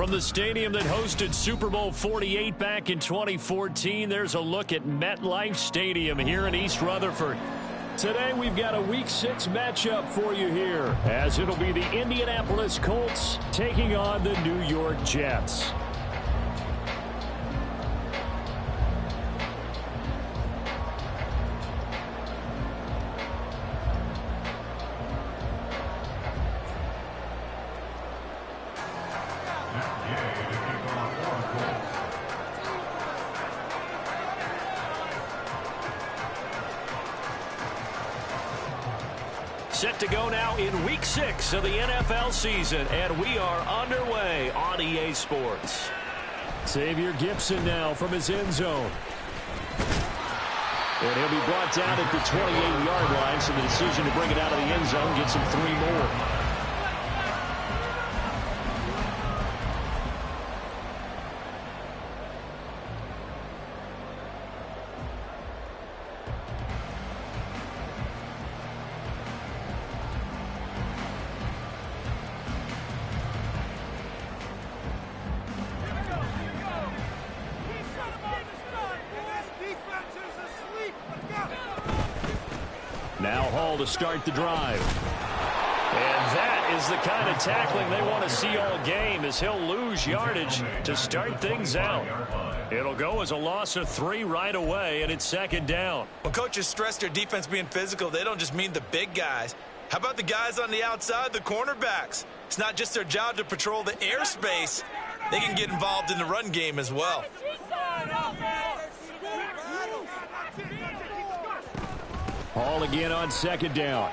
From the stadium that hosted Super Bowl 48 back in 2014, there's a look at MetLife Stadium here in East Rutherford. Today we've got a Week 6 matchup for you here, as it'll be the Indianapolis Colts taking on the New York Jets. Set to go now in Week 6 of the NFL season, and we are underway on EA Sports. Xavier Gipson now from his end zone. And he'll be brought down at the 28-yard line, so the decision to bring it out of the end zone gets him 3 more. Now Hall to start the drive. And that is the kind of tackling they want to see all game, as he'll lose yardage to start things out. It'll go as a loss of 3 right away, and it's second down. When coaches stress their defense being physical, they don't just mean the big guys. How about the guys on the outside, the cornerbacks? It's not just their job to patrol the airspace. They can get involved in the run game as well. Hall again on second down.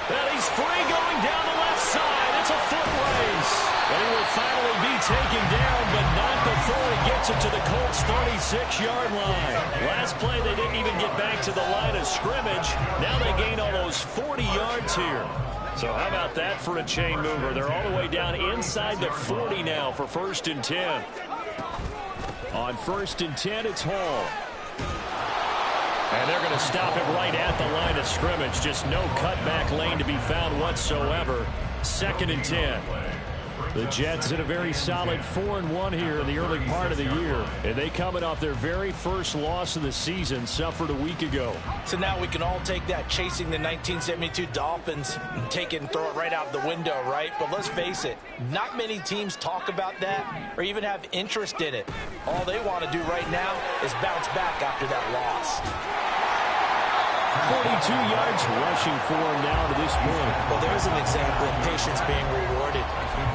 And he's free going down the left side. It's a foot race. And he will finally be taken down, but not before he gets it to the Colts' 36-yard line. Last play, they didn't even get back to the line of scrimmage. Now they gain almost 40 yards here. So how about that for a chain mover? They're all the way down inside the 40 now for 1st and 10. On 1st and 10, it's Hall. And they're going to stop him right at the line of scrimmage. Just no cutback lane to be found whatsoever. 2nd and 10. The Jets in a very solid 4-1 here in the early part of the year. And they coming off their very first loss of the season, suffered a week ago. So now we can all take that chasing the 1972 Dolphins and take it and throw it right out the window, right? But let's face it, not many teams talk about that or even have interest in it. All they want to do right now is bounce back after that loss. 42 yards rushing for him now to this point. Well, there's an example of patience being rewarded.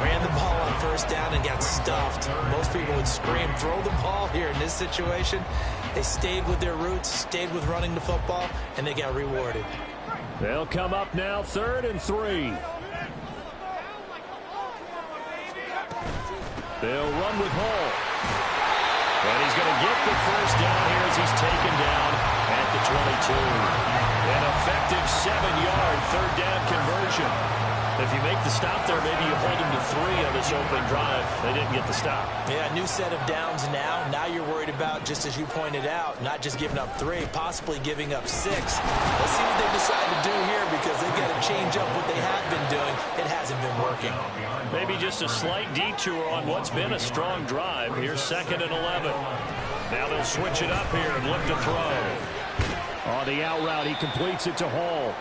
Ran the ball on 1st down and got stuffed. Most people would scream, throw the ball here. In this situation, they stayed with their roots, stayed with running the football, and they got rewarded. They'll come up now 3rd and 3. They'll run with Hall. And he's going to get the 1st down here as he's taken down at the 22. An effective 7-yard 3rd down conversion. If you make the stop there, maybe you hold him to 3 on this opening drive. They didn't get the stop. Yeah, new set of downs now. Now you're worried about, just as you pointed out, not just giving up 3, possibly giving up 6. Let's see what they decide to do here, because they've got to change up what they have been doing. It hasn't been working. Maybe just a slight detour on what's been a strong drive. Here's 2nd and 11. Now they'll switch it up here and look to throw. On the out route, he completes it to Hall.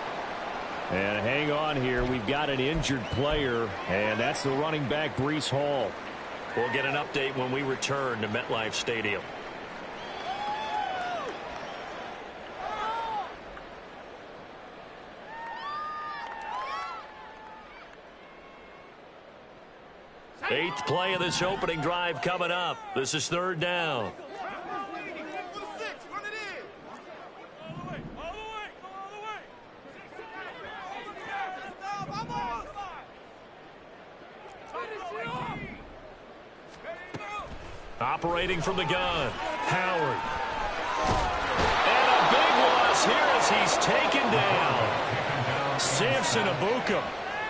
And hang on here. We've got an injured player, and that's the running back, Breece Hall. We'll get an update when we return to MetLife Stadium. Eighth play of this opening drive coming up. This is 3rd down. Operating from the gun, Howard. And a big loss here as he's taken down. Samson Abuka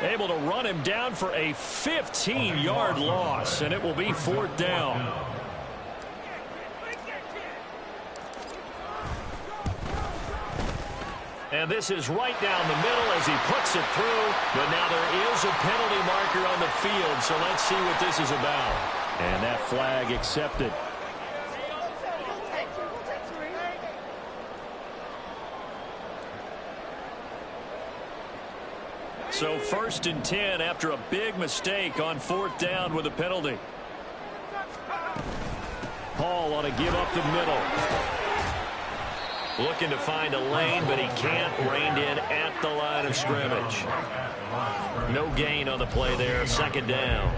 able to run him down for a 15-yard loss, and it will be 4th down. And this is right down the middle as he puts it through. But now there is a penalty marker on the field, so let's see what this is about. And that flag accepted. So 1st and 10 after a big mistake on 4th down with a penalty. Hall on a give up the middle. Looking to find a lane, but he can't. Reined in at the line of scrimmage. No gain on the play there. 2nd down.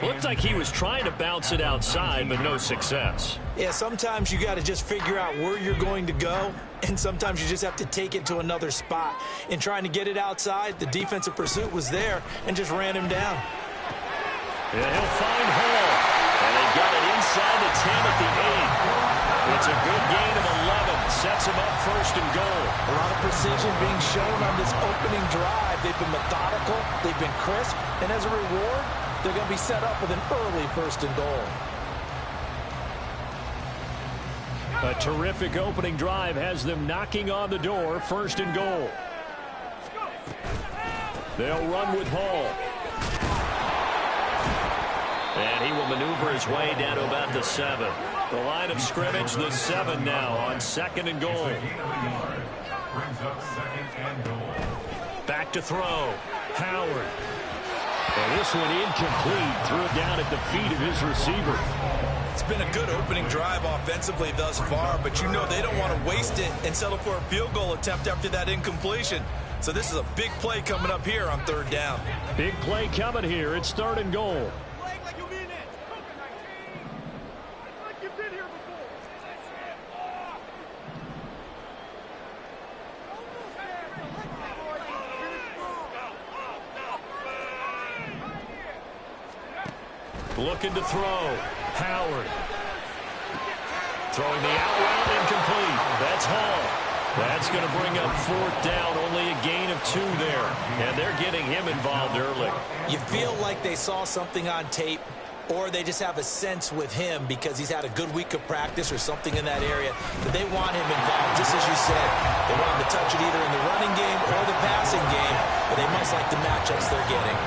Looked like he was trying to bounce it outside, but no success. Yeah, sometimes you got to just figure out where you're going to go, and sometimes you just have to take it to another spot. In trying to get it outside, the defensive pursuit was there and just ran him down. And he'll find Hall. And they've got it inside the 10 at the 8. It's a good gain of 11. Sets him up 1st and goal. A lot of precision being shown on this opening drive. They've been methodical. They've been crisp. And as a reward, they're going to be set up with an early 1st and goal. A terrific opening drive has them knocking on the door. 1st and goal. They'll run with Hall. And he will maneuver his way down to about the 7. The line of scrimmage, the 7 now on 2nd and goal. Back to throw. Howard. And this one incomplete. Threw it down at the feet of his receiver. It's been a good opening drive offensively thus far, but you know they don't want to waste it and settle for a field goal attempt after that incompletion. So this is a big play coming up here on 3rd down. Big play coming here. It's 3rd and goal. Looking to throw. Howard. Throwing the out route incomplete. That's Hall. That's going to bring up 4th down. Only a gain of 2 there. And they're getting him involved early. You feel like they saw something on tape, or they just have a sense with him because he's had a good week of practice or something in that area that they want him involved, just as you said. They want him to touch it either in the running game or the passing game, but they must like the matchups they're getting.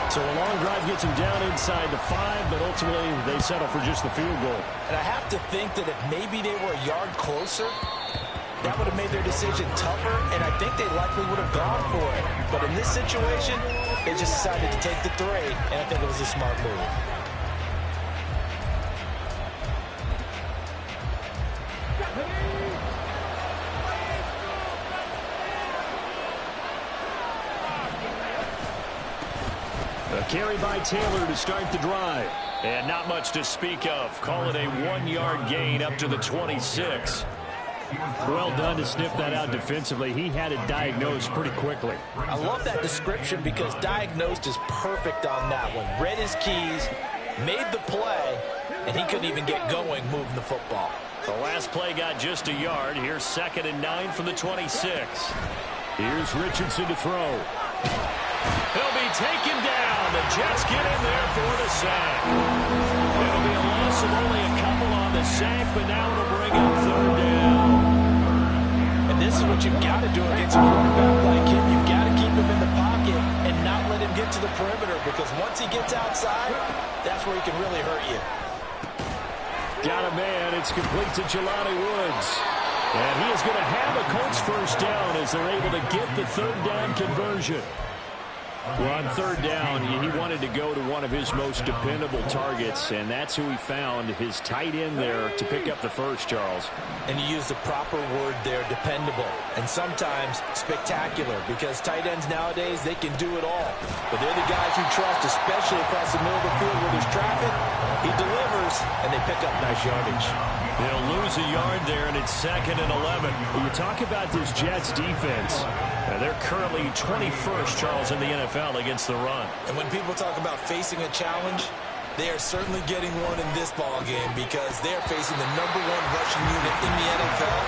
So a long drive gets him down inside the 5, but ultimately they settle for just the field goal. And I have to think that if maybe they were a yard closer, that would have made their decision tougher, and I think they likely would have gone for it. But in this situation, they just decided to take the 3, and I think it was a smart move. A carry by Taylor to start the drive. And not much to speak of. Call it a 1-yard gain up to the 26. Well done to sniff that out defensively. He had it diagnosed pretty quickly. I love that description because diagnosed is perfect on that one. Read his keys, made the play, and he couldn't even get going moving the football. The last play got just a yard. Here's 2nd and 9 from the 26. Here's Richardson to throw. He'll be taken down. The Jets get in there for the sack. It'll be a loss of only a couple on the sack, but now it'll bring up 3rd down. And this is what you've got to do against a quarterback like him. You've got to keep him in the pocket and not let him get to the perimeter, because once he gets outside, that's where he can really hurt you. Got a man. It's complete to Jelani Woods. And he is going to have a Colts 1st down as they're able to get the 3rd down conversion. Well, on 3rd down, he wanted to go to one of his most dependable targets, and that's who he found, his tight end there, to pick up the first, Charles. And you use the proper word there, dependable, and sometimes spectacular, because tight ends nowadays, they can do it all. But they're the guys you trust, especially across the middle of the field where there's traffic. He delivers, and they pick up nice yardage. They'll lose a yard there, and it's 2nd and 11. When you talk about this Jets defense, they're currently 21st, Charles, in the NFL against the run. And when people talk about facing a challenge, they are certainly getting one in this ball game, because they're facing the #1 rushing unit in the NFL,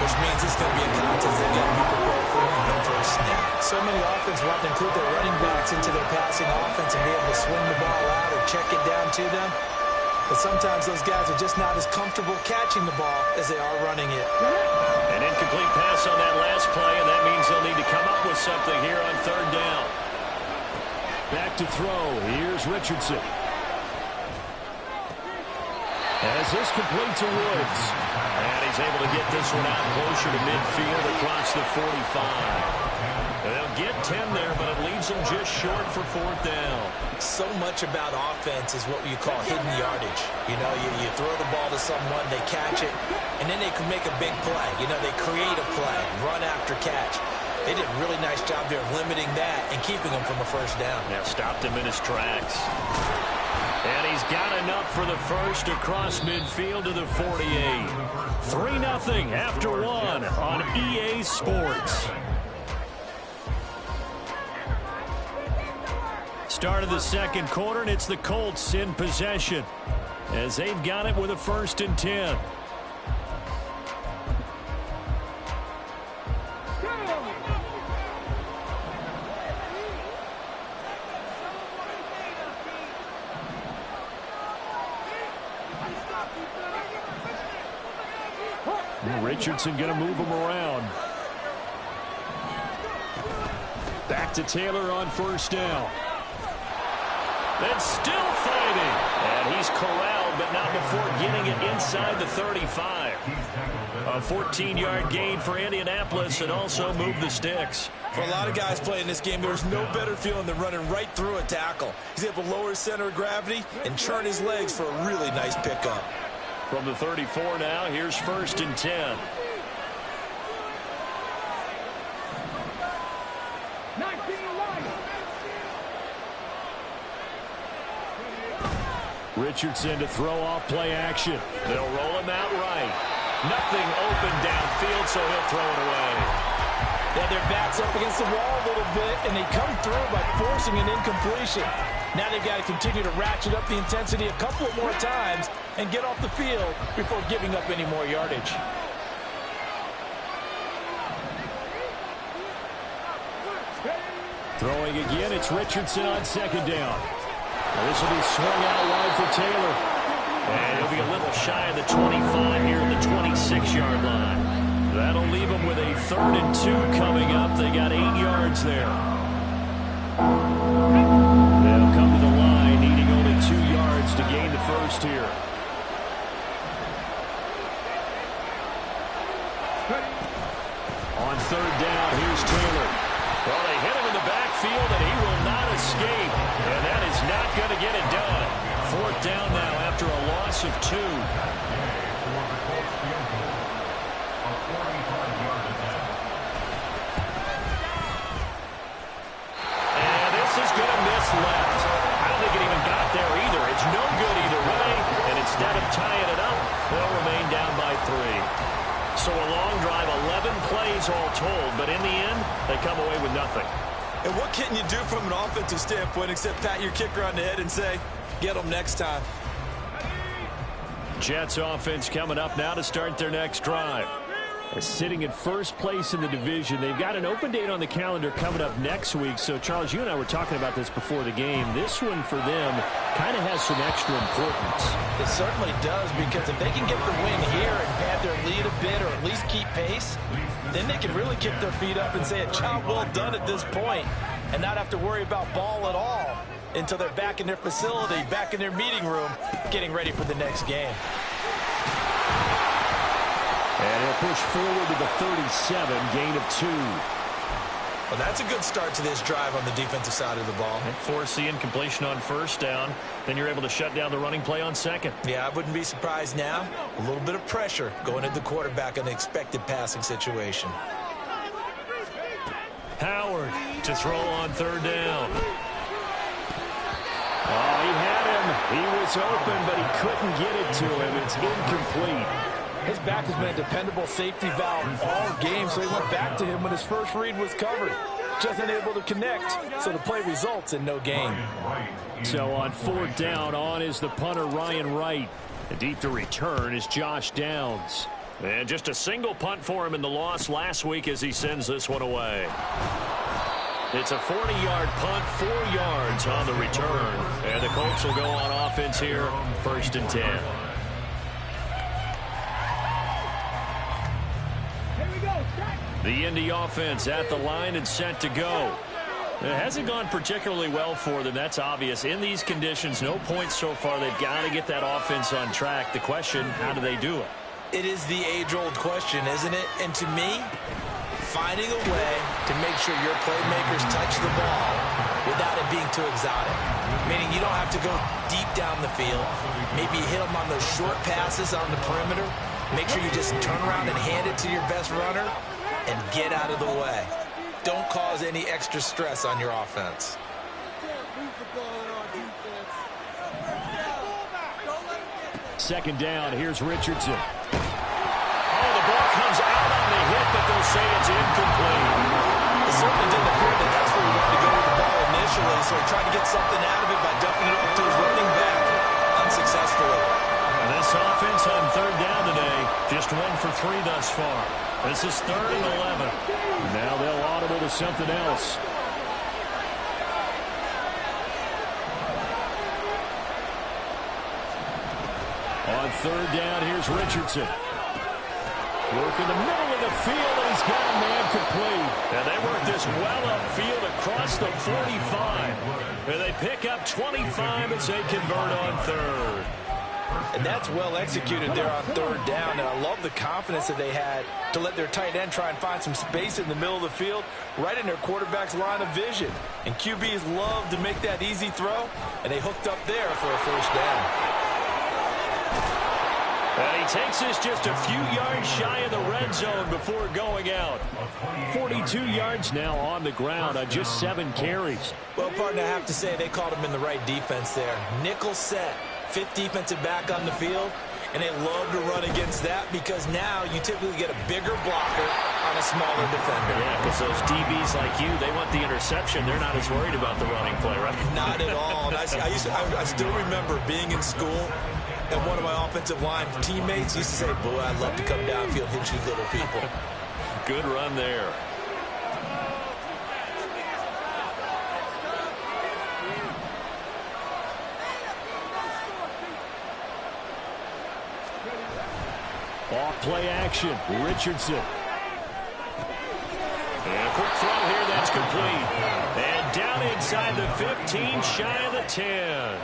which means it's going to be a contest they've got to be prepared for from the first snap. So many offenses want to include their running backs into their passing offense and be able to swing the ball out or check it down to them. But sometimes those guys are just not as comfortable catching the ball as they are running it. An incomplete pass on that last play. something here on third down. Back to throw. Here's Richardson. As this complete to Woods. And he's able to get this one out closer to midfield across the 45. They'll get 10 there, but it leaves them just short for fourth down. So much about offense is what you call hidden yardage. You know, you throw the ball to someone, they catch it, and then they can make a big play. You know, they create a play, run after catch. They did a really nice job there of limiting that and keeping him from a first down. Yeah, stopped him in his tracks. And he's got enough for the first across midfield to the 48. 3-0 after one on EA Sports. Start of the second quarter, and it's the Colts in possession as they've got it with a 1st and 10. Richardson going to move him around. Back to Taylor on 1st down. And still fighting. And he's corralled, but not before getting it inside the 35. A 14-yard gain for Indianapolis and also moved the sticks. For a lot of guys playing this game, there's no better feeling than running right through a tackle. He's able to lower his center of gravity and churn his legs for a really nice pickup. From the 34 now, here's 1st and 10. Richardson to throw off play action. They'll roll him out right. Nothing open downfield, so he'll throw it away. Yeah, their back's up against the wall a little bit, and they come through by forcing an incompletion. Now they've got to continue to ratchet up the intensity a couple of more times and get off the field before giving up any more yardage. Throwing again, it's Richardson on 2nd down. Well, this will be swung out wide for Taylor. And he'll be a little shy of the 25 here at the 26-yard line. That'll leave him with a 3rd and 2 coming up. They got 8 yards there. They'll come to the line, needing only 2 yards to gain the first here. On 3rd down, here's Taylor. Well, they hit him in the backfield, and he will not escape. And that is not going to get it done. 4th down now after a loss of 2. And this is going to miss left. I don't think it even got there either. It's no good either way. And instead of tying it up, they'll remain down by 3. So a long drive, 11 plays all told, but in the end, they come away with nothing. And what can you do from an offensive standpoint except pat your kicker on the head and say, get them next time? Jets offense coming up now to start their next drive. Sitting in first place in the division. They've got an open date on the calendar coming up next week. So, Charles, you and I were talking about this before the game. This one for them kind of has some extra importance. It certainly does, because if they can get the win here and pad their lead a bit or at least keep pace, then they can really kick their feet up and say a job well done at this point and not have to worry about ball at all until they're back in their facility, back in their meeting room, getting ready for the next game. And he'll push forward to the 37, gain of 2. Well, that's a good start to this drive on the defensive side of the ball. And force the incompletion on 1st down. Then you're able to shut down the running play on 2nd. Yeah, I wouldn't be surprised now. A little bit of pressure going at the quarterback in an expected passing situation. Howard to throw on 3rd down. Oh, he had him. He was open, but he couldn't get it to him. It's incomplete. His back has been a dependable safety valve all game, so he went back to him when his first read was covered. Just unable to connect, so the play results in no gain. So on 4th down, on is the punter Ryan Wright. And deep to return is Josh Downs. And just a single punt for him in the loss last week as he sends this one away. It's a 40-yard punt, 4 yards on the return. And the Colts will go on offense here, 1st and 10. Here we go. The Indy offense at the line and set to go. It hasn't gone particularly well for them. That's obvious. In these conditions, no points so far. They've got to get that offense on track. The question, how do they do it? It is the age-old question, isn't it? And to me, finding a way to make sure your playmakers touch the ball without it being too exotic. Meaning you don't have to go deep down the field. Maybe hit them on those short passes on the perimeter. Make sure you just turn around and hand it to your best runner and get out of the way. Don't cause any extra stress on your offense. Second down, here's Richardson. Oh, the ball comes out on the hit, but they'll say it's incomplete. It certainly didn't appear that that's where he wanted to go with the ball initially, so he tried to get something out of it by dumping it off to his running back unsuccessfully. And this offense on third down today, just 1 for 3 thus far. This is 3rd and 11. Now they'll audible to something else. On third down, here's Richardson. Work in the middle of the field, and he's got a man complete. And they work this well upfield across the 45. And they pick up 25 as they convert on third. And that's well executed there on third down. And I love the confidence that they had to let their tight end try and find some space in the middle of the field, right in their quarterback's line of vision. And QBs love to make that easy throw, and they hooked up there for a first down. And he takes this just a few yards shy of the red zone before going out. 42 yards now on the ground on just 7 carries. Well, partner, I have to say they caught him in the right defense there. Nickel set, 5th defensive back on the field, and they love to run against that because now you typically get a bigger blocker on a smaller defender. Yeah, because those DBs like you, they want the interception. They're not as worried about the running play, right? Not at all. And I still remember being in school, and one of my offensive line teammates used to say, boy, I'd love to come downfield and hit you little people. Good run there. Off play action, Richardson. And a quick throw here, that's complete. And down inside the 15, shy of the 10.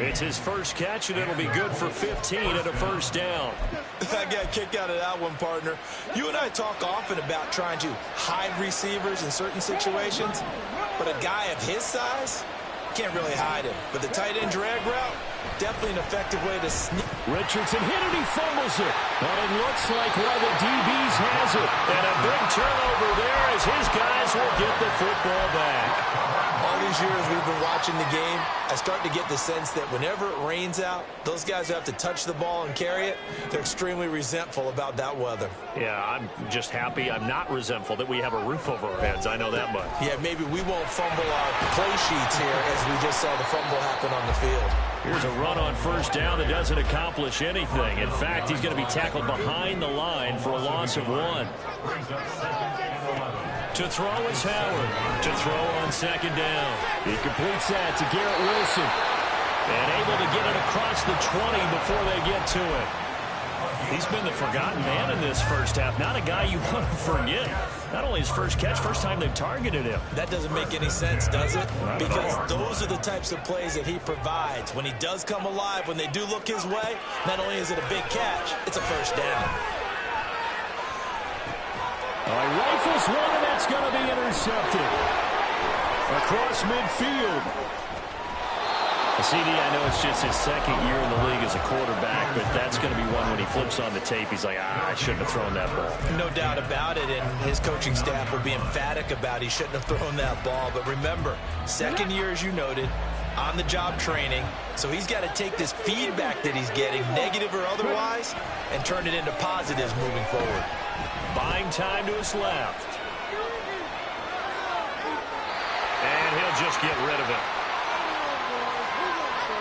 It's his first catch, and it'll be good for 15 and a first down. I got a kick out of that one, partner. You and I talk often about trying to hide receivers in certain situations, but a guy of his size can't really hide him. But the tight end drag route, definitely an effective way to sneak. Richardson hit it, he fumbles it. And it looks like one of the DBs has it. And a big turnover there as his guys will get the football back. All these years we've been watching the game, I start to get the sense that whenever it rains out, those guys who have to touch the ball and carry it, they're extremely resentful about that weather. Yeah, I'm just happy I'm not resentful that we have a roof over our heads. I know that much. Yeah, maybe we won't fumble our play sheets here as we just saw the fumble happen on the field. Here's a run on first down that doesn't accomplish anything. In fact, he's going to be tackled behind the line for a loss of 1. To throw is Howard. To throw on second down. He completes that to Garrett Wilson. And able to get it across the 20 before they get to it. He's been the forgotten man in this first half. Not a guy you want to forget. Not only his first catch, first time they've targeted him. That doesn't make any sense, does it? Because those are the types of plays that he provides. When he does come alive, when they do look his way, not only is it a big catch, it's a first down. Rifles one, and that's going to be intercepted. Across midfield. CD, I know it's just his second year in the league as a quarterback, but that's going to be one when he flips on the tape. He's like, I shouldn't have thrown that ball. No doubt about it, and his coaching staff will be emphatic about he shouldn't have thrown that ball. But remember, second year, as you noted, on-the-job training, so he's got to take this feedback that he's getting, negative or otherwise, and turn it into positives moving forward. Buying time to his left. And he'll just get rid of it.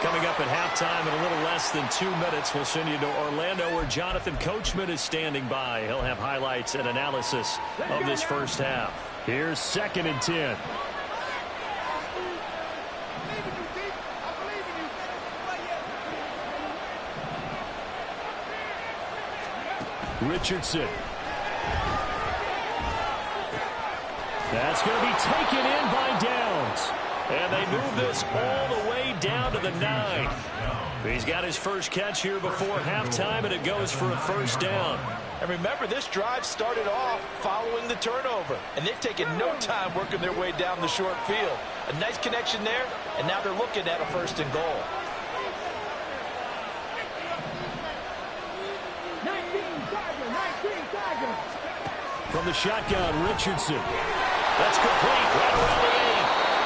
Coming up at halftime in a little less than 2 minutes, we'll send you to Orlando where Jonathan Coachman is standing by. He'll have highlights and analysis of this first half. Here's 2nd and 10. Richardson. That's going to be taken in by Downs. And they move this all the way down to the 9. He's got his first catch here before halftime, and it goes for a first down. And remember, this drive started off following the turnover, and they've taken no time working their way down the short field. A nice connection there, and now they're looking at a first and goal. From the shotgun, Richardson. That's complete right around the 8.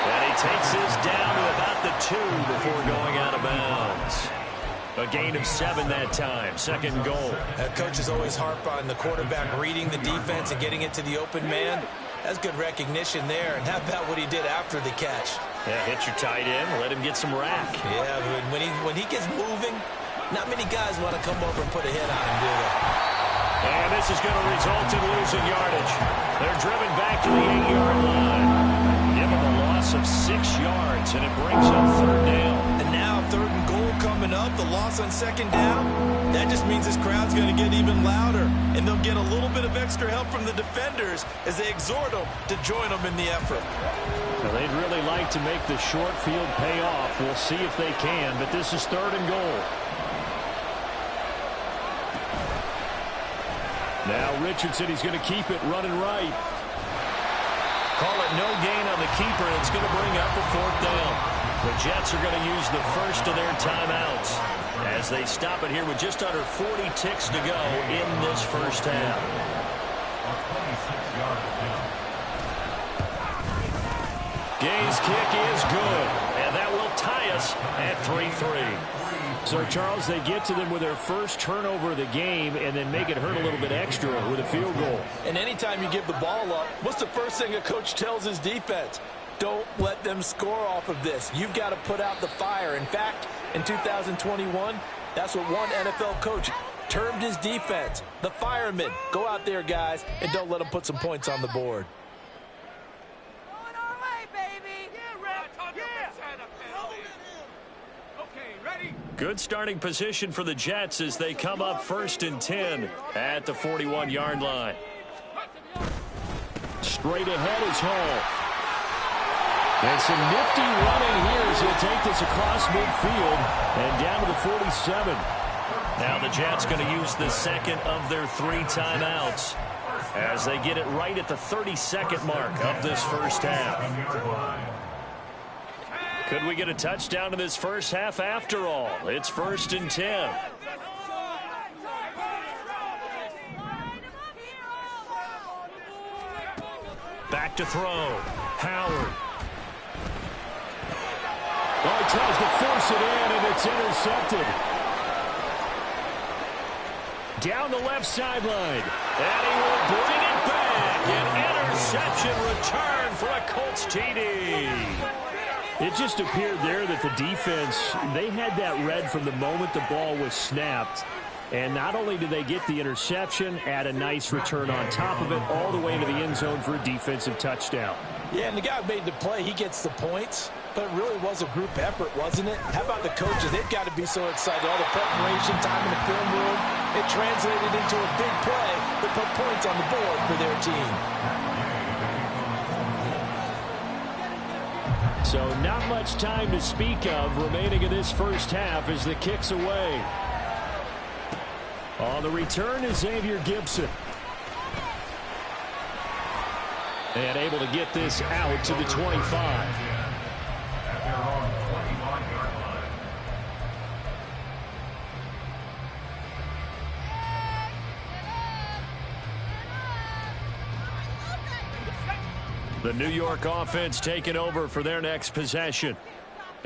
And he takes this down to about the 2 before going out of bounds. A gain of 7 that time. Second goal. Coaches always harp on the quarterback reading the defense and getting it to the open man. That's good recognition there. And how about what he did after the catch? Yeah, hit your tight end. Let him get some rack. Yeah, when he gets moving, not many guys want to come over and put a hit on him, do they? And this is going to result in losing yardage. They're driven back to the 8-yard line. Give them a loss of 6 yards, and it brings up third down. And now third and goal coming up, the loss on second down. That just means this crowd's going to get even louder, and they'll get a little bit of extra help from the defenders as they exhort them to join them in the effort. Now, they'd really like to make the short field pay off. We'll see if they can, but this is third and goal. Now Richardson, he's going to keep it running right. Call it no gain on the keeper, and it's going to bring up a fourth down. The Jets are going to use the first of their timeouts as they stop it here with just under 40 ticks to go in this first half. Gay's kick is good, and that will tie us at 3-3. So, Charles, they get to them with their first turnover of the game and then make it hurt a little bit extra with a field goal. And anytime you give the ball up, what's the first thing a coach tells his defense? Don't let them score off of this. You've got to put out the fire. In fact, in 2021, that's what one NFL coach termed his defense, the firemen. Go out there, guys, and don't let them put some points on the board. Good starting position for the Jets as they come up first and 10 at the 41-yard line. Straight ahead is Hall. And some nifty running here as he'll take this across midfield and down to the 47. Now the Jets going to use the second of their 3 timeouts as they get it right at the 32nd mark of this first half. Could we get a touchdown in this first half after all? It's first and 10. Back to throw. Howard. Oh, he tries to force it in, and it's intercepted. Down the left sideline. And he will bring it back. An interception return for a Colts TD. It just appeared there that the defense, they had that read from the moment the ball was snapped. And not only did they get the interception, add a nice return on top of it, all the way into the end zone for a defensive touchdown. Yeah, and the guy who made the play, he gets the points. But it really was a group effort, wasn't it? How about the coaches? They've got to be so excited. All the preparation, time in the film room, it translated into a big play that put points on the board for their team. So not much time to speak of remaining in this first half as the kick's away. On the return is Xavier Gibson. And able to get this out to the 25. The New York offense taking over for their next possession.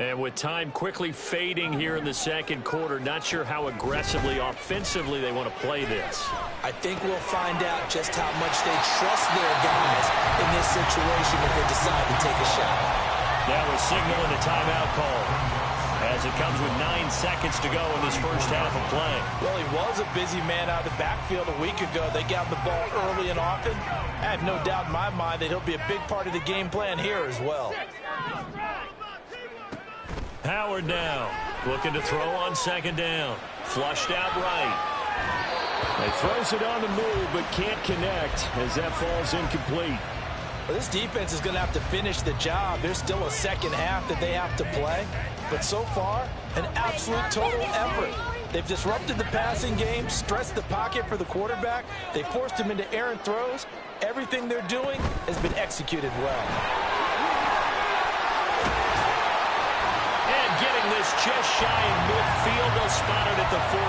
And with time quickly fading here in the second quarter, not sure how aggressively, offensively they want to play this. I think we'll find out just how much they trust their guys in this situation if they decide to take a shot. That was signaling a timeout call as it comes with 9 seconds to go in this first half of play. Well, he was a busy man out of the backfield a week ago. They got the ball early and often. I have no doubt in my mind that he'll be a big part of the game plan here as well. Howard now looking to throw on second down. Flushed out right. He throws it on the move but can't connect as that falls incomplete. Well, this defense is going to have to finish the job. There's still a second half that they have to play. But so far, an absolute total effort. They've disrupted the passing game, stressed the pocket for the quarterback. They forced him into errant throws. Everything they're doing has been executed well. And getting this just shy in midfield, they'll spot it at the 49.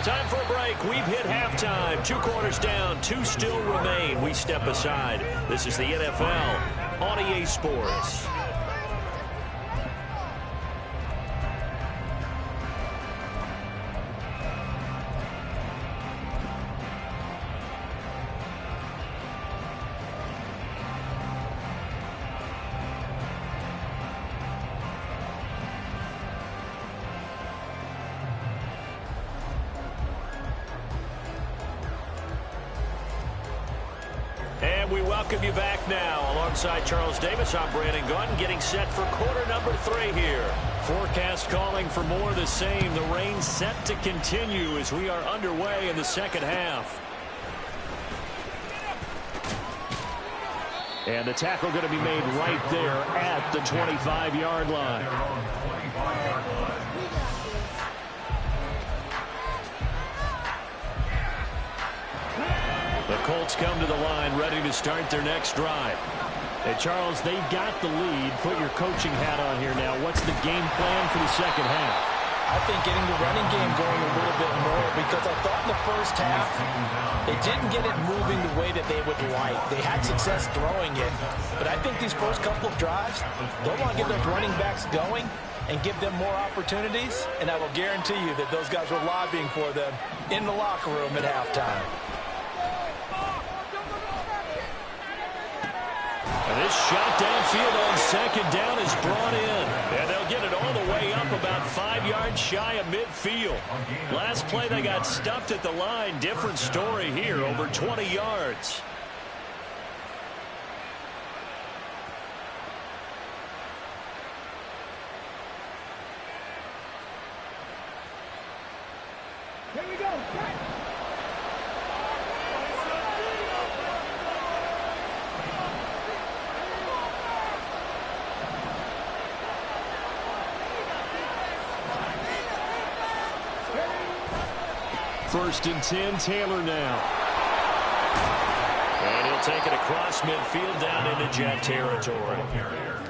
Time for a break. We've hit halftime. 2 quarters down. 2 still remain. We step aside. This is the NFL on EA Sports. And we welcome you back now. Alongside Charles Davis, I'm Brandon Gunn, getting set for quarter number 3 here. Forecast calling for more of the same. The rain set to continue as we are underway in the second half. And the tackle going to be made right there at the 25-yard line. The Colts come to the line ready to start their next drive. Hey, Charles, they've got the lead. Put your coaching hat on here now. What's the game plan for the second half? I think getting the running game going a little bit more, because I thought in the first half they didn't get it moving the way that they would like. They had success throwing it, but I think these first couple of drives, they'll want to get those running backs going and give them more opportunities, and I will guarantee you that those guys were lobbying for them in the locker room at halftime. And this shot downfield on second down is brought in. And they'll get it all the way up about 5 yards shy of midfield. Last play they got stuffed at the line. Different story here, over 20 yards. Here we go. First and 10, Taylor now. And he'll take it across midfield down into Jet territory.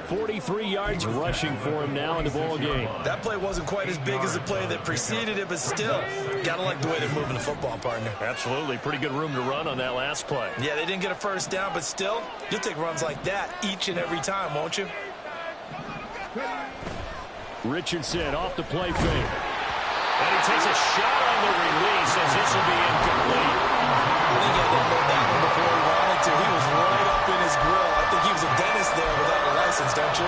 43 yards rushing for him now in the ball game. That play wasn't quite as big as the play that preceded it, but still, gotta like the way they're moving the football, partner. Absolutely. Pretty good room to run on that last play. Yeah, they didn't get a first down, but still, you'll take runs like that each and every time, won't you? Richardson off the play fake. And he takes a shot on the release as this will be incomplete. I think he had to hold that one before he wanted to. He was right up in his grill. I think he was a dentist there without a license, don't you?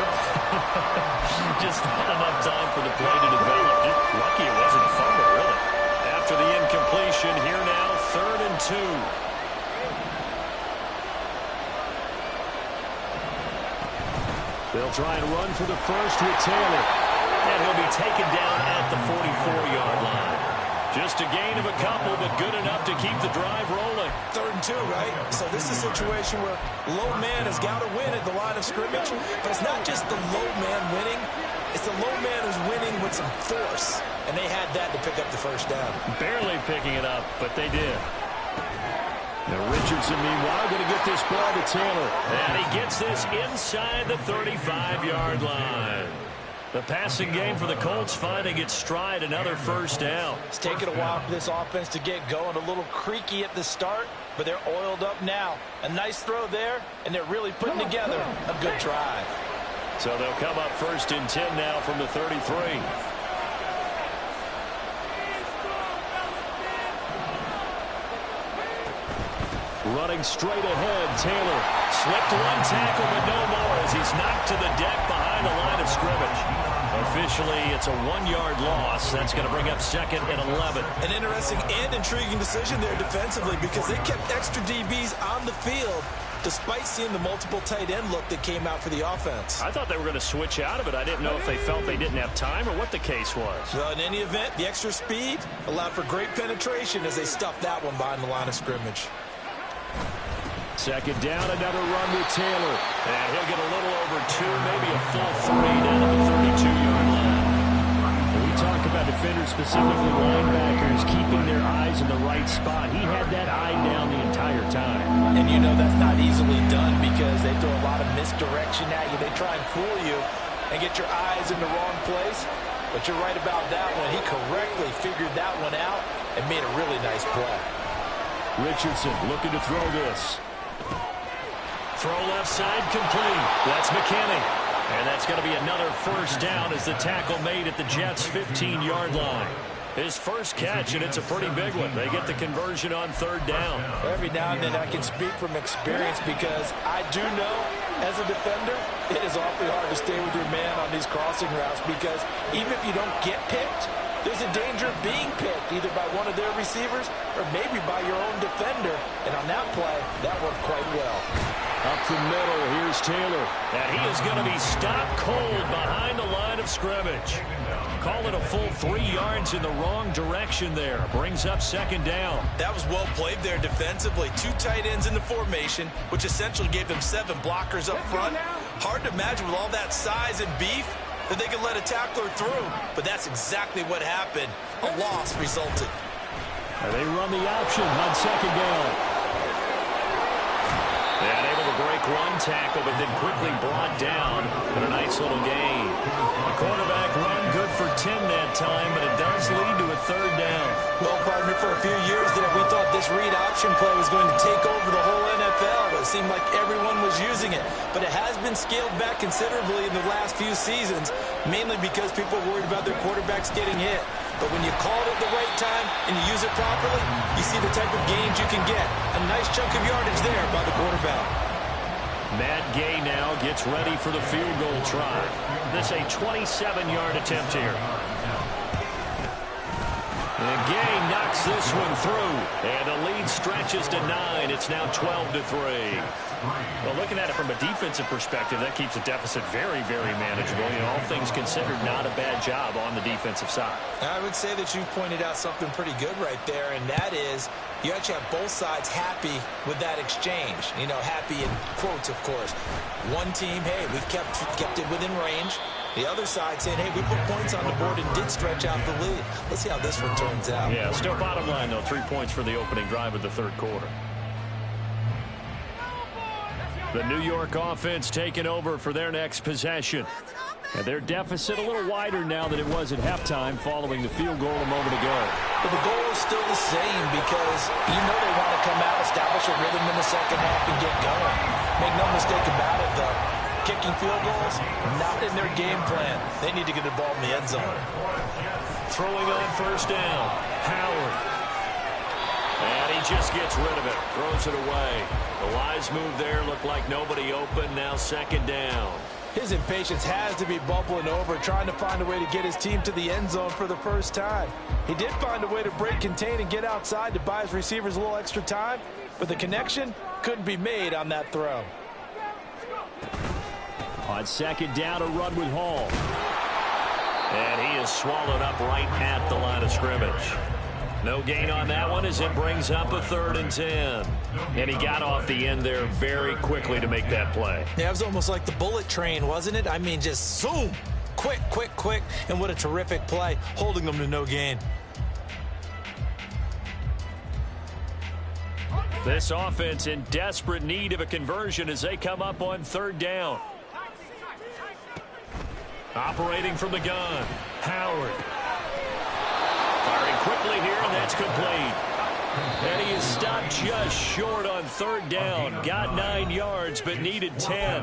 Just not enough time for the play to develop. Just lucky it wasn't a fumble, really. After the incompletion, here now, 3rd and 2. They'll try and run for the first with Taylor. And he'll be taken down at the 44-yard line. Just a gain of a couple, but good enough to keep the drive rolling. 3rd and 2, right? So this is a situation where low man has got to win at the line of scrimmage, but it's not just the low man winning. It's the low man who's winning with some force, and they had that to pick up the first down. Barely picking it up, but they did. Now Richardson, meanwhile, going to get this ball to Taylor. And he gets this inside the 35-yard line. The passing game for the Colts finding its stride, another first down. It's taken a while for this offense to get going. A little creaky at the start, but they're oiled up now. A nice throw there, and they're really putting together a good drive. So they'll come up 1st and 10 now from the 33. Running straight ahead, Taylor slipped one tackle, but no more as he's knocked to the deck behind the line of scrimmage. Officially, it's a 1-yard loss. That's going to bring up second and 11. An interesting and intriguing decision there defensively because they kept extra DBs on the field despite seeing the multiple tight end look that came out for the offense. I thought they were going to switch out of it. I didn't know if they felt they didn't have time or what the case was. Well, in any event, the extra speed allowed for great penetration as they stuffed that one behind the line of scrimmage. Second down, another run with Taylor. And he'll get a little over 2, maybe a full 3 down at the 32-yard line. When we talk about defenders, specifically linebackers, keeping their eyes in the right spot, he had that eye down the entire time. And you know that's not easily done because they throw a lot of misdirection at you. They try and fool you and get your eyes in the wrong place. But you're right about that one. He correctly figured that one out and made a really nice play. Richardson looking to throw this. Throw left side complete. That's McKinney. And that's going to be another first down as the tackle made at the Jets' 15-yard line. His first catch, and it's a pretty big one. They get the conversion on third down. Every now and then I can speak from experience because I do know, as a defender, it is awfully hard to stay with your man on these crossing routes because even if you don't get picked, there's a danger of being picked either by one of their receivers or maybe by your own defender. And on that play, that worked quite well. Up the middle, here's Taylor. And he is going to be stopped cold behind the line of scrimmage. Call it a full 3 yards in the wrong direction there. Brings up second down. That was well played there defensively. 2 tight ends in the formation, which essentially gave them 7 blockers up front. Hard to imagine with all that size and beef that they could let a tackler through. But that's exactly what happened. A loss resulted. And they run the option on second down. And able to break one tackle, but then quickly brought down in a nice little gain. The quarterback run good for 10 that time, but it does lead to a third down. Well, partner, for a few years there, we thought this read option play was going to take over the whole NFL. It seemed like everyone was using it, but it has been scaled back considerably in the last few seasons, mainly because people are worried about their quarterbacks getting hit. But when you call it at the right time and you use it properly, you see the type of gains you can get. A nice chunk of yardage there by the quarterback. Matt Gay now gets ready for the field goal try. This a 27-yard attempt here. And Gay knocks this one through. And the lead stretches to 9. It's now 12-3. Well, looking at it from a defensive perspective, that keeps the deficit very, very manageable. You know, all things considered, not a bad job on the defensive side. I would say that you've pointed out something pretty good right there, and that is you actually have both sides happy with that exchange. You know, happy in quotes, of course. One team, hey, we've kept it within range. The other side saying, hey, we put points on the board and did stretch out the lead. Let's see how this one turns out. Yeah, still bottom line, though, 3 points for the opening drive of the third quarter. The New York offense taking over for their next possession. And their deficit a little wider now than it was at halftime following the field goal a moment ago. But the goal is still the same because you know they want to come out, establish a rhythm in the second half, and get going. Make no mistake about it, though. Kicking field goals, not in their game plan. They need to get the ball in the end zone. Throwing on first down, Howard. And he just gets rid of it, throws it away. The wise move there, looked like nobody open, now second down. His impatience has to be bubbling over, trying to find a way to get his team to the end zone for the first time. He did find a way to break, contain, and get outside to buy his receivers a little extra time, but the connection couldn't be made on that throw. On second down, a run with Hall. And he is swallowed up right at the line of scrimmage. No gain on that one as it brings up a 3rd and 10. And he got off the end there very quickly to make that play. Yeah, it was almost like the bullet train, wasn't it? I mean, just zoom. Quick, quick, quick. And what a terrific play, holding them to no gain. This offense in desperate need of a conversion as they come up on 3rd down. Operating from the gun, Howard. Firing quickly here, and that's complete. And he is stopped just short on 3rd down. Got 9 yards, but needed 10.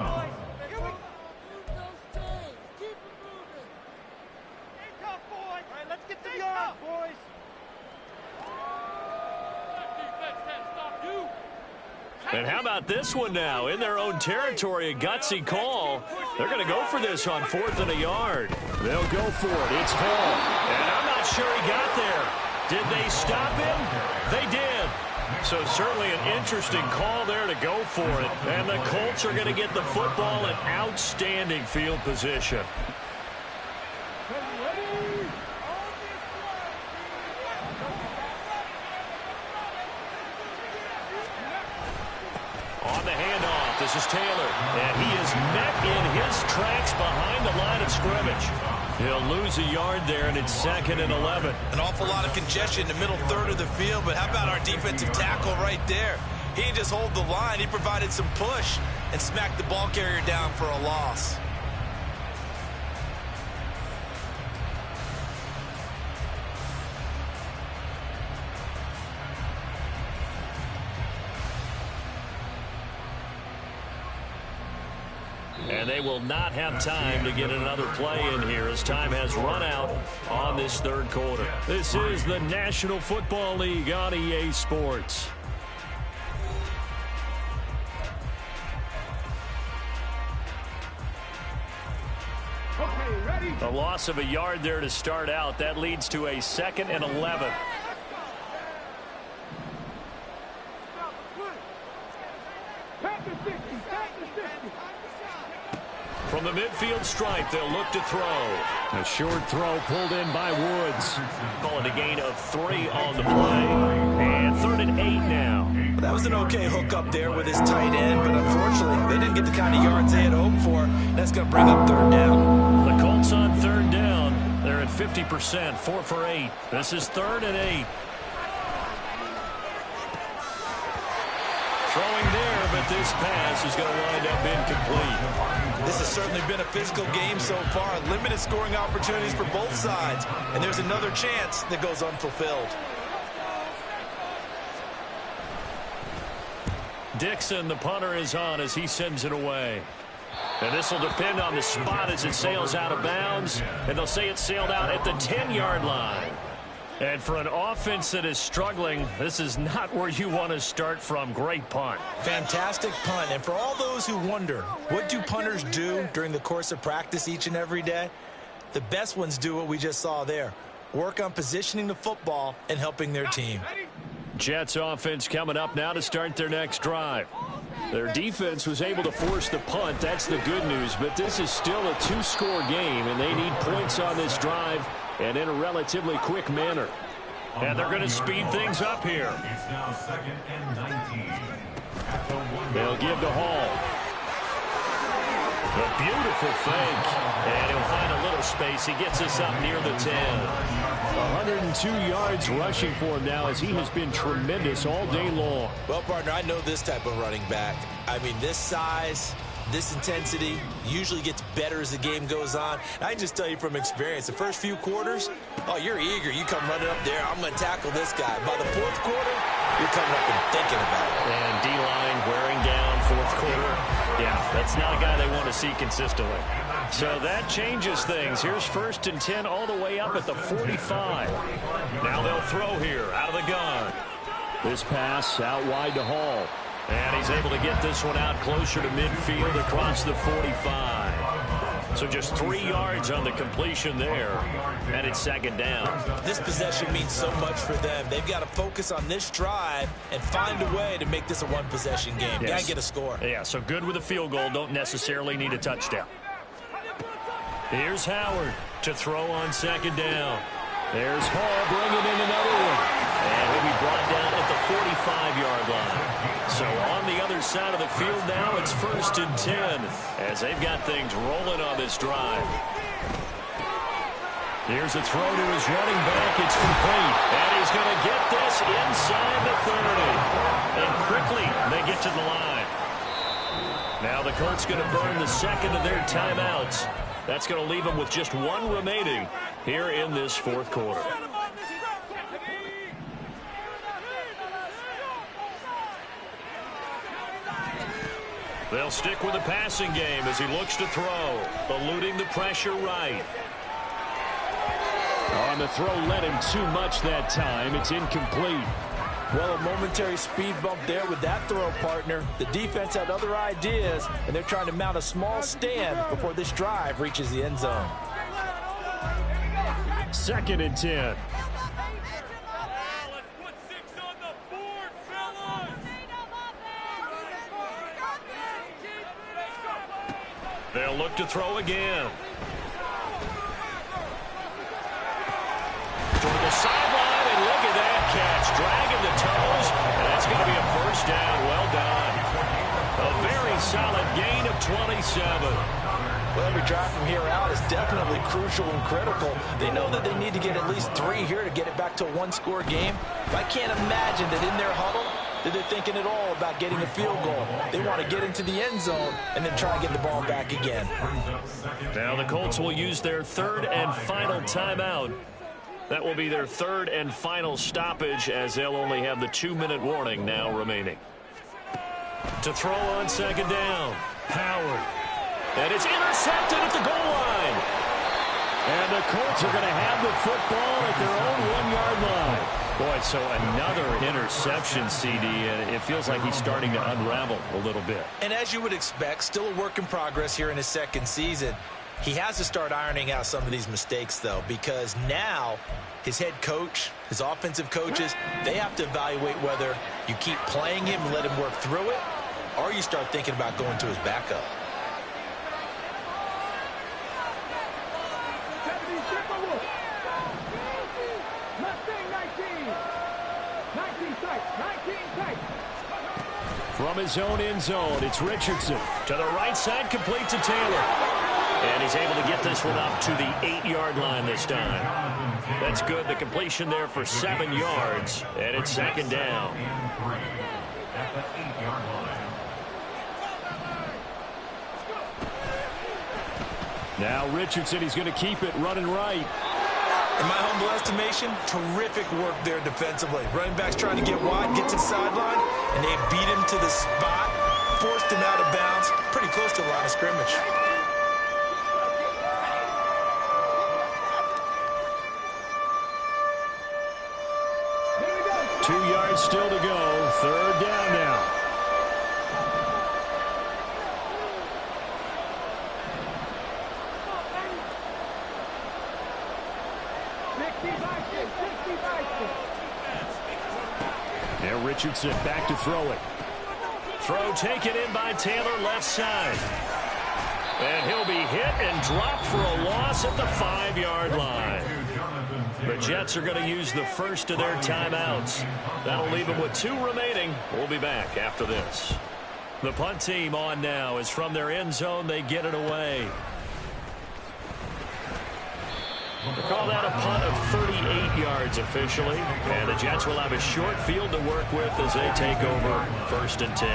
And how about this one now? In their own territory, a gutsy call. They're going to go for this on 4th and a yard. They'll go for it. It's Hall. And I'm not sure he got there. Did they stop him? They did. So certainly an interesting call there to go for it. And the Colts are going to get the football in outstanding field position. On the handoff, this is Taylor. And he is met in his tracks behind the line of scrimmage. He'll lose a yard there, and it's 2nd and 11. An awful lot of congestion in the middle third of the field, but how about our defensive tackle right there? He didn't just hold the line. He provided some push and smacked the ball carrier down for a loss. And they will not have time to get another play in here as time has run out on this 3rd quarter. This is the National Football League on EA Sports. A loss of a yard there to start out. That leads to a 2nd and 11. From the midfield stripe, they'll look to throw. A short throw pulled in by Woods. Call it a gain of 3 on the play. And 3rd and 8 now. Well, that was an okay hook up there with his tight end, but unfortunately, they didn't get the kind of yards they had hoped for. That's going to bring up 3rd down. The Colts on 3rd down. They're at 50%, 4 for 8. This is 3rd and 8. Throwing there, but this pass is going to wind up incomplete. This has certainly been a physical game so far. Limited scoring opportunities for both sides. And there's another chance that goes unfulfilled. Dixon, the punter, is on as he sends it away. And this will depend on the spot as it sails out of bounds. And they'll say it sailed out at the 10-yard line. And for an offense that is struggling, this is not where you want to start from. Great punt. Fantastic punt. And for all those who wonder, what do punters do during the course of practice each and every day? The best ones do what we just saw there. Work on positioning the football and helping their team. Jets offense coming up now to start their next drive. Their defense was able to force the punt. That's the good news. But this is still a 2-score game, and they need points on this drive and in a relatively quick manner. And they're going to speed things up here. It's now 2nd and 19. They'll give to Hall. A beautiful fake. And he'll find a little space. He gets us up near the 10. 102 yards rushing for him now as he has been tremendous all day long. Well, partner, I know this type of running back. I mean, this size, this intensity usually gets better as the game goes on. And I can just tell you from experience, the first few quarters, oh, you're eager. You come running up there, I'm going to tackle this guy. By the 4th quarter, you're coming up and thinking about it. And D-line wearing down 4th quarter. Yeah, that's not a guy they want to see consistently. So that changes things. Here's 1st and 10 all the way up at the 45. Now they'll throw here out of the gun. This pass out wide to Hall. And he's able to get this one out closer to midfield across the 45. So just 3 yards on the completion there. And it's 2nd down. This possession means so much for them. They've got to focus on this drive and find a way to make this a one-possession game. Yes. Got to get a score. Yeah, so good with a field goal. Don't necessarily need a touchdown. Here's Howard to throw on 2nd down. There's Hall bringing in another one. And he'll be brought down at the 45-yard line. So on the other side of the field now, it's 1st and 10 as they've got things rolling on this drive. Here's a throw to his running back. It's complete. And he's going to get this inside the 30. And quickly they get to the line. Now the Colts going to burn the 2nd of their timeouts. That's going to leave them with just 1 remaining here in this 4th quarter. They'll stick with the passing game as he looks to throw, eluding the pressure right. On the throw, led him too much that time. It's incomplete. Well, a momentary speed bump there with that throw, partner. The defense had other ideas, and they're trying to mount a small stand before this drive reaches the end zone. 2nd and 10. They'll look to throw again. Toward the sideline, and look at that catch. Dragging the toes, and that's going to be a first down. Well done. A very solid gain of 27. Well, every drive from here out is definitely crucial and critical. They know that they need to get at least 3 here to get it back to a one-score game. I can't imagine that in their huddle that they're thinking at all about getting a field goal. They want to get into the end zone and then try and get the ball back again. Now the Colts will use their 3rd and final timeout. That will be their 3rd and final stoppage, as they'll only have the 2-minute warning now remaining. To throw on 2nd down, Howard. And it's intercepted at the goal line. And the Colts are going to have the football at their own 1-yard line. Boy, so another interception, CD, and it feels like he's starting to unravel a little bit. And as you would expect, still a work in progress here in his 2nd season. He has to start ironing out some of these mistakes, though, because now his head coach, his offensive coaches, they have to evaluate whether you keep playing him and let him work through it, or you start thinking about going to his backup. From his own end zone, it's Richardson. To the right side, complete to Taylor. And he's able to get this one up to the 8-yard line this time. That's good. The completion there for 7 yards. And it's 2nd down. Now Richardson, he's going to keep it running right. In my humble estimation, terrific work there defensively. Running back's trying to get wide, get to the sideline, and they beat him to the spot, forced him out of bounds, pretty close to the line of scrimmage. Here we go. 2 yards still to go. 3rd down now. Now Richardson back to throw it. Throw taken in by Taylor, left side. And he'll be hit and dropped for a loss at the 5-yard line. The Jets are going to use the first of their timeouts. That'll leave them with 2 remaining. We'll be back after this. The punt team on now is from their end zone. They get it away. They call that a punt of 38 yards officially. And the Jets will have a short field to work with as they take over 1st and 10.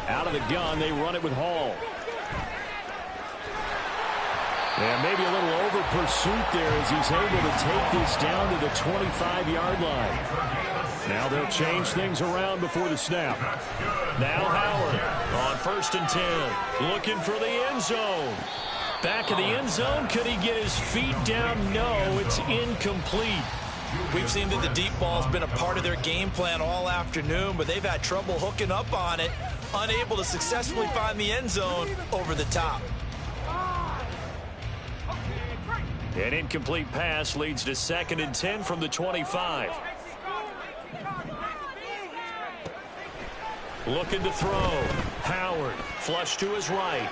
Out of the gun, they run it with Hall. Yeah, maybe a little over pursuit there as he's able to take this down to the 25-yard line. Now they'll change things around before the snap. Now Howard on 1st and 10, looking for the end zone. Back of the end zone, could he get his feet down? No, it's incomplete. We've seen that the deep ball's been a part of their game plan all afternoon, but they've had trouble hooking up on it, unable to successfully find the end zone over the top. An incomplete pass leads to 2nd and 10 from the 25. Looking to throw. Howard, flush to his right.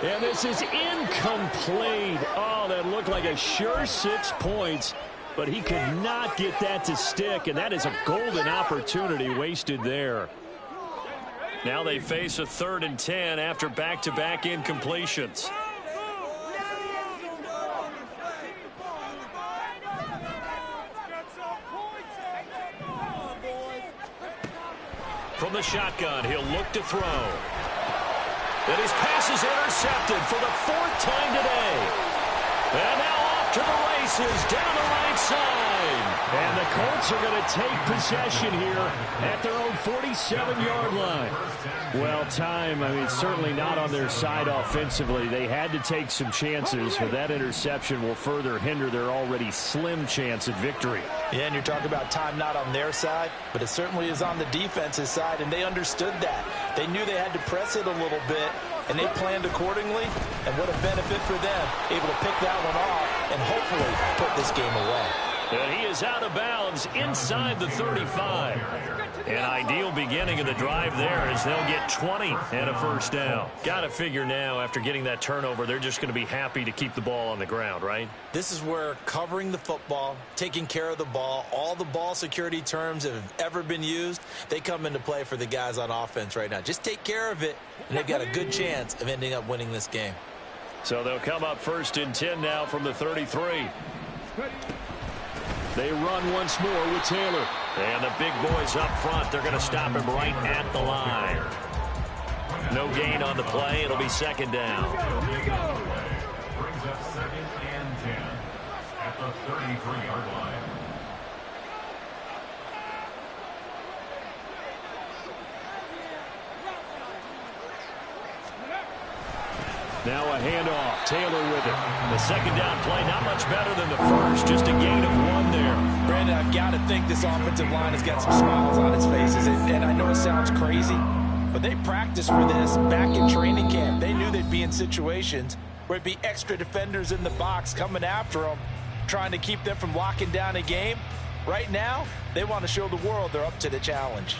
And this is incomplete. Oh, that looked like a sure 6 points, but he could not get that to stick, and that is a golden opportunity wasted there. Now they face a 3rd and 10 after back-to-back incompletions. From the shotgun, he'll look to throw. And his pass is intercepted for the 4th time today. And now off to the races down the right side. Colts are going to take possession here at their own 47-yard line. Well, certainly not on their side offensively. They had to take some chances, but that interception will further hinder their already slim chance at victory. Yeah, and you're talking about time not on their side, but it certainly is on the defense's side, and they understood that. They knew they had to press it a little bit, and they planned accordingly, and what a benefit for them, able to pick that one off and hopefully put this game away. And he is out of bounds inside the 35. An ideal beginning of the drive there as they'll get 20 and a first down. Got to figure now after getting that turnover, they're just going to be happy to keep the ball on the ground, right? This is where covering the football, taking care of the ball, all the ball security terms that have ever been used, they come into play for the guys on offense right now. Just take care of it, and they've got a good chance of ending up winning this game. So they'll come up 1st and 10 now from the 33. They run once more with Taylor. And the big boys up front, they're going to stop him right at the line. No gain on the play. It'll be 2nd down. Brings up 2nd and 10 at the 33-yard line. Now a handoff. Taylor with it. The 2nd down play, not much better than the first. Just a gain of 1 there. Brandon, I've got to think this offensive line has got some smiles on its faces. And I know it sounds crazy, but they practiced for this back in training camp. They knew they'd be in situations where it'd be extra defenders in the box coming after them, trying to keep them from locking down a game. Right now, they want to show the world they're up to the challenge.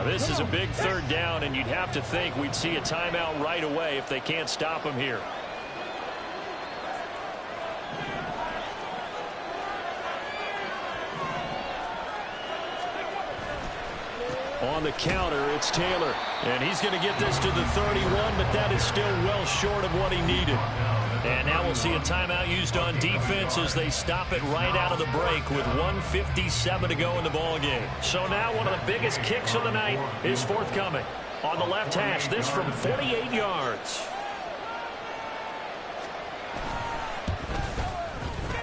This is a big 3rd down, and you'd have to think we'd see a timeout right away if they can't stop him here. On the counter, it's Taylor. And he's going to get this to the 31, but that is still well short of what he needed. And now we'll see a timeout used on defense as they stop it right out of the break with 1:57 to go in the ballgame. So now one of the biggest kicks of the night is forthcoming. On the left hash, this from 48 yards.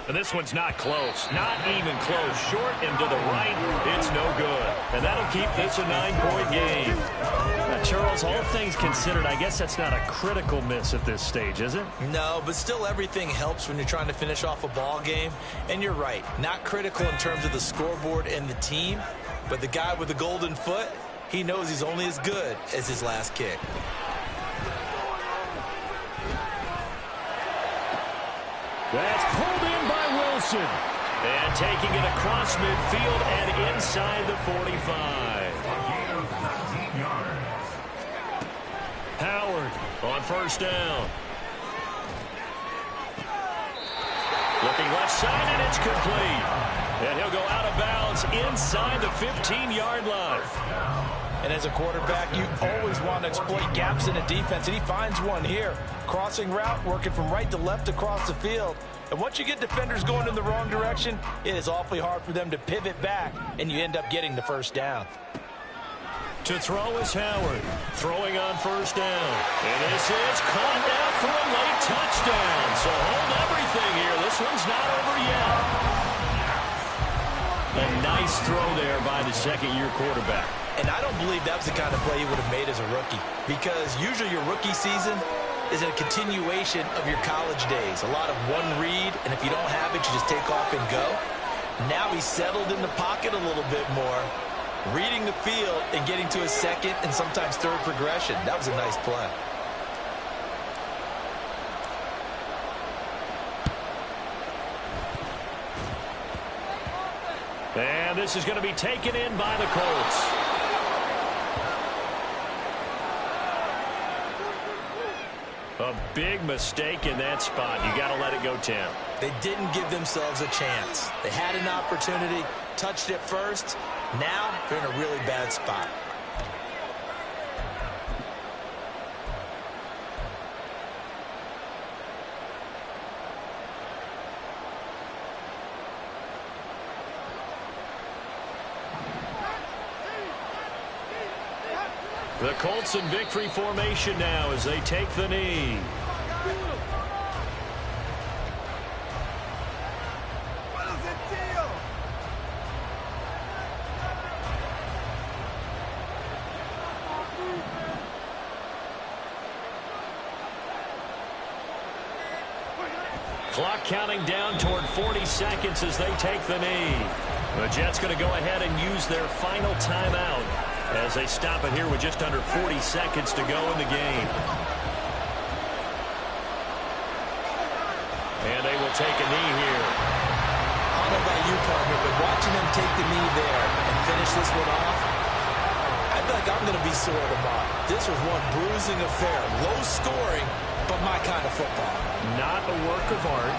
And this one's not close. Not even close. Short and to the right. It's no good. And that'll keep this a 9-point game. Charles, all things considered, I guess that's not a critical miss at this stage, is it? No, but still everything helps when you're trying to finish off a ball game. And you're right. Not critical in terms of the scoreboard and the team. But the guy with the golden foot, he knows he's only as good as his last kick. That's pulled in by Wilson. And taking it across midfield and inside the 45. Howard on 1st down. Looking left side, and it's complete. And he'll go out of bounds inside the 15-yard line. And as a quarterback, you always want to exploit gaps in a defense, and he finds one here. Crossing route, working from right to left across the field. And once you get defenders going in the wrong direction, it is awfully hard for them to pivot back, and you end up getting the 1st down. To throw is Howard. Throwing on 1st down. And this is caught down for a late touchdown. So hold everything here. This one's not over yet. A nice throw there by the 2nd-year quarterback. And I don't believe that was the kind of play he would have made as a rookie, because usually your rookie season is a continuation of your college days. A lot of one read, and if you don't have it, you just take off and go. Now he's settled in the pocket a little bit more, reading the field and getting to a 2nd and sometimes 3rd progression. That was a nice play. And this is going to be taken in by the Colts. A big mistake in that spot. You got to let it go, Tim. They didn't give themselves a chance. They had an opportunity, touched it first. Now they're in a really bad spot. The Colts in victory formation now as they take the knee. Clock counting down toward 40 seconds as they take the knee. The Jets going to go ahead and use their final timeout as they stop it here with just under 40 seconds to go in the game. And they will take a knee here. I don't know about you, partner, but watching them take the knee there and finish this one off, I feel like I'm going to be sore tomorrow. This was one bruising affair. Low scoring, but my kind of football. Not a work of art,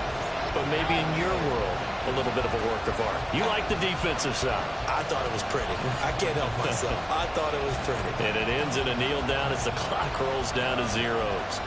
but maybe in your world, a little bit of a work of art. You like the defensive side. I thought it was pretty. I can't help myself. I thought it was pretty. And it ends in a kneel down as the clock rolls down to zeros.